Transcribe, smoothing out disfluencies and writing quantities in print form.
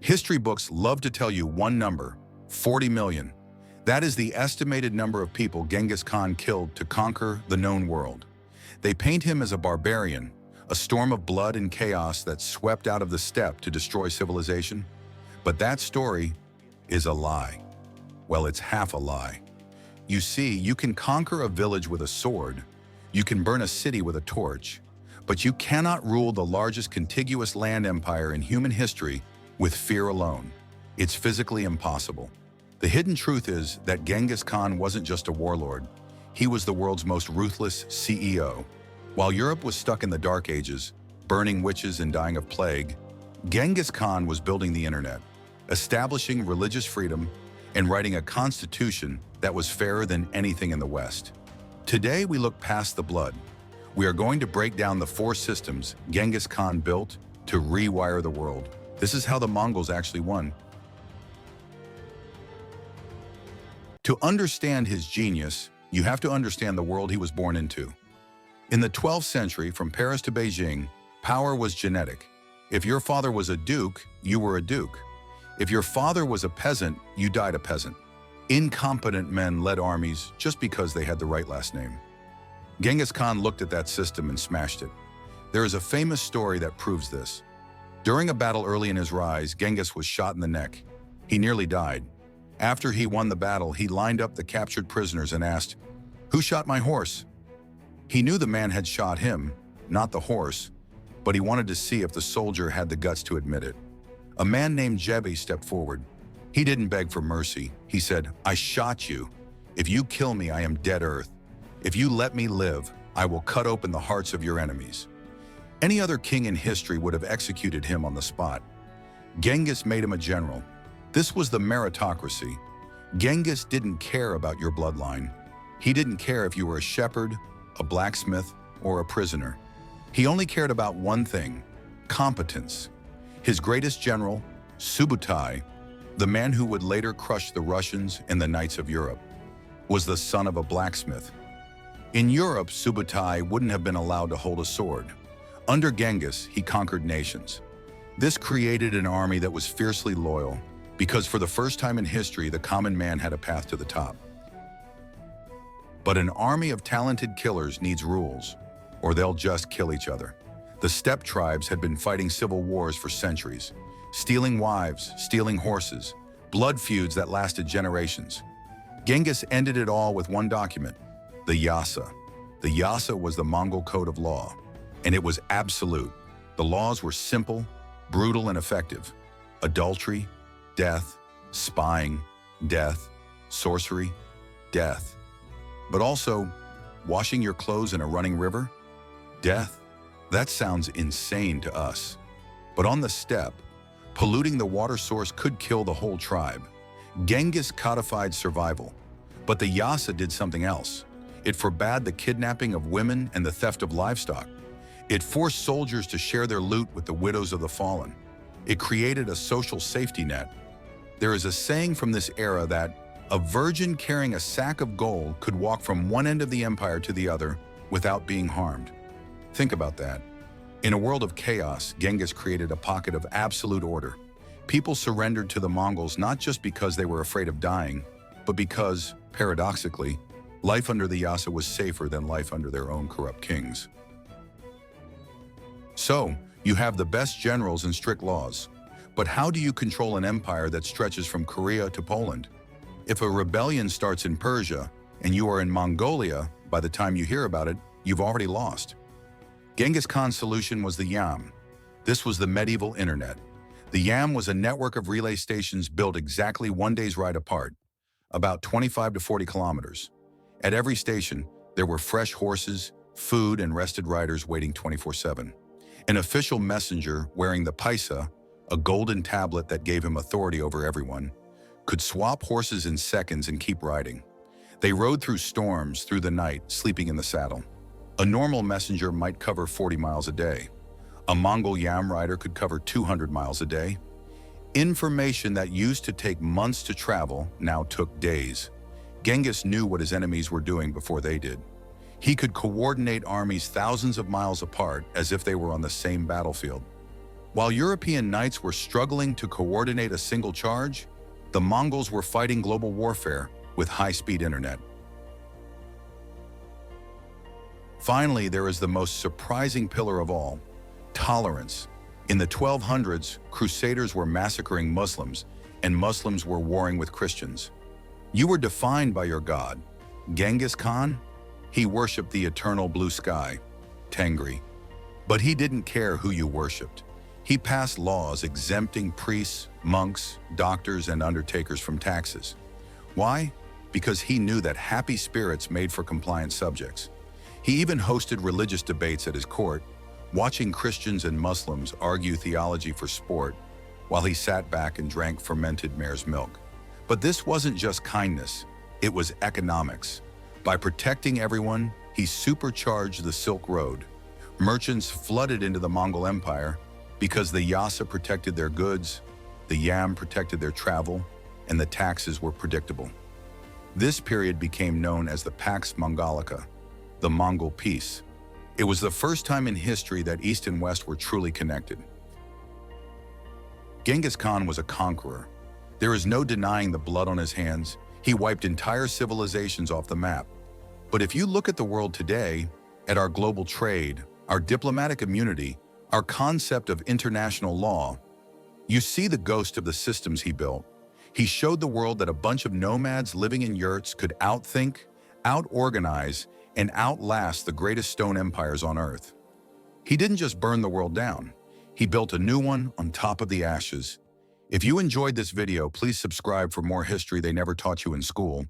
History books love to tell you one number, 40 million. That is the estimated number of people Genghis Khan killed to conquer the known world. They paint him as a barbarian, a storm of blood and chaos that swept out of the steppe to destroy civilization. But that story is a lie. Well, it's half a lie. You see, you can conquer a village with a sword, you can burn a city with a torch, but you cannot rule the largest contiguous land empire in human history with fear alone. It's physically impossible. The hidden truth is that Genghis Khan wasn't just a warlord. He was the world's most ruthless CEO. While Europe was stuck in the Dark Ages, burning witches and dying of plague, Genghis Khan was building the internet, establishing religious freedom, and writing a constitution that was fairer than anything in the West. Today, we look past the blood. We are going to break down the 4 systems Genghis Khan built to rewire the world. This is how the Mongols actually won. To understand his genius, you have to understand the world he was born into. In the 12th century, from Paris to Beijing, power was genetic. If your father was a duke, you were a duke. If your father was a peasant, you died a peasant. Incompetent men led armies just because they had the right last name. Genghis Khan looked at that system and smashed it. There is a famous story that proves this. During a battle early in his rise, Genghis was shot in the neck. He nearly died. After he won the battle, he lined up the captured prisoners and asked, "Who shot my horse?" He knew the man had shot him, not the horse, but he wanted to see if the soldier had the guts to admit it. A man named Jebi stepped forward. He didn't beg for mercy. He said, "I shot you. If you kill me, I am dead earth. If you let me live, I will cut open the hearts of your enemies." Any other king in history would have executed him on the spot. Genghis made him a general. This was the meritocracy. Genghis didn't care about your bloodline. He didn't care if you were a shepherd, a blacksmith, or a prisoner. He only cared about one thing: competence. His greatest general, Subutai, the man who would later crush the Russians and the Knights of Europe, was the son of a blacksmith. In Europe, Subutai wouldn't have been allowed to hold a sword. Under Genghis, he conquered nations. This created an army that was fiercely loyal, because for the first time in history, the common man had a path to the top. But an army of talented killers needs rules, or they'll just kill each other. The steppe tribes had been fighting civil wars for centuries, stealing wives, stealing horses, blood feuds that lasted generations. Genghis ended it all with one document, the Yassa. The Yassa was the Mongol code of law, and it was absolute. The laws were simple, brutal, and effective. Adultery, death; spying, death; sorcery, death. But also, washing your clothes in a running river? Death. That sounds insane to us. But on the steppe, polluting the water source could kill the whole tribe. Genghis codified survival. But the Yassa did something else. It forbade the kidnapping of women and the theft of livestock. It forced soldiers to share their loot with the widows of the fallen. It created a social safety net. There is a saying from this era that a virgin carrying a sack of gold could walk from one end of the empire to the other without being harmed. Think about that. In a world of chaos, Genghis created a pocket of absolute order. People surrendered to the Mongols not just because they were afraid of dying, but because, paradoxically, life under the Yassa was safer than life under their own corrupt kings. So, you have the best generals and strict laws. But how do you control an empire that stretches from Korea to Poland? If a rebellion starts in Persia and you are in Mongolia, by the time you hear about it, you've already lost. Genghis Khan's solution was the Yam. This was the medieval internet. The Yam was a network of relay stations built exactly one day's ride apart, about 25 to 40 kilometers. At every station, there were fresh horses, food, and rested riders waiting 24/7. An official messenger wearing the paisa, a golden tablet that gave him authority over everyone, could swap horses in seconds and keep riding. They rode through storms, through the night, sleeping in the saddle. A normal messenger might cover 40 miles a day. A Mongol Yam rider could cover 200 miles a day. Information that used to take months to travel now took days. Genghis knew what his enemies were doing before they did. He could coordinate armies thousands of miles apart as if they were on the same battlefield. While European knights were struggling to coordinate a single charge, the Mongols were fighting global warfare with high-speed internet. Finally, there is the most surprising pillar of all, tolerance. In the 1200s, Crusaders were massacring Muslims, and Muslims were warring with Christians. You were defined by your god. Genghis Khan? He worshipped the eternal blue sky, Tengri. But he didn't care who you worshipped. He passed laws exempting priests, monks, doctors, and undertakers from taxes. Why? Because he knew that happy spirits made for compliant subjects. He even hosted religious debates at his court, watching Christians and Muslims argue theology for sport, while he sat back and drank fermented mare's milk. But this wasn't just kindness, it was economics. By protecting everyone, he supercharged the Silk Road. Merchants flooded into the Mongol Empire because the Yassa protected their goods, the Yam protected their travel, and the taxes were predictable. This period became known as the Pax Mongolica, the Mongol Peace. It was the first time in history that East and West were truly connected. Genghis Khan was a conqueror. There is no denying the blood on his hands. He wiped entire civilizations off the map. But if you look at the world today, at our global trade, our diplomatic immunity, our concept of international law, you see the ghost of the systems he built. He showed the world that a bunch of nomads living in yurts could outthink, out-organize, and outlast the greatest stone empires on Earth. He didn't just burn the world down. He built a new one on top of the ashes. If you enjoyed this video, please subscribe for more history they never taught you in school.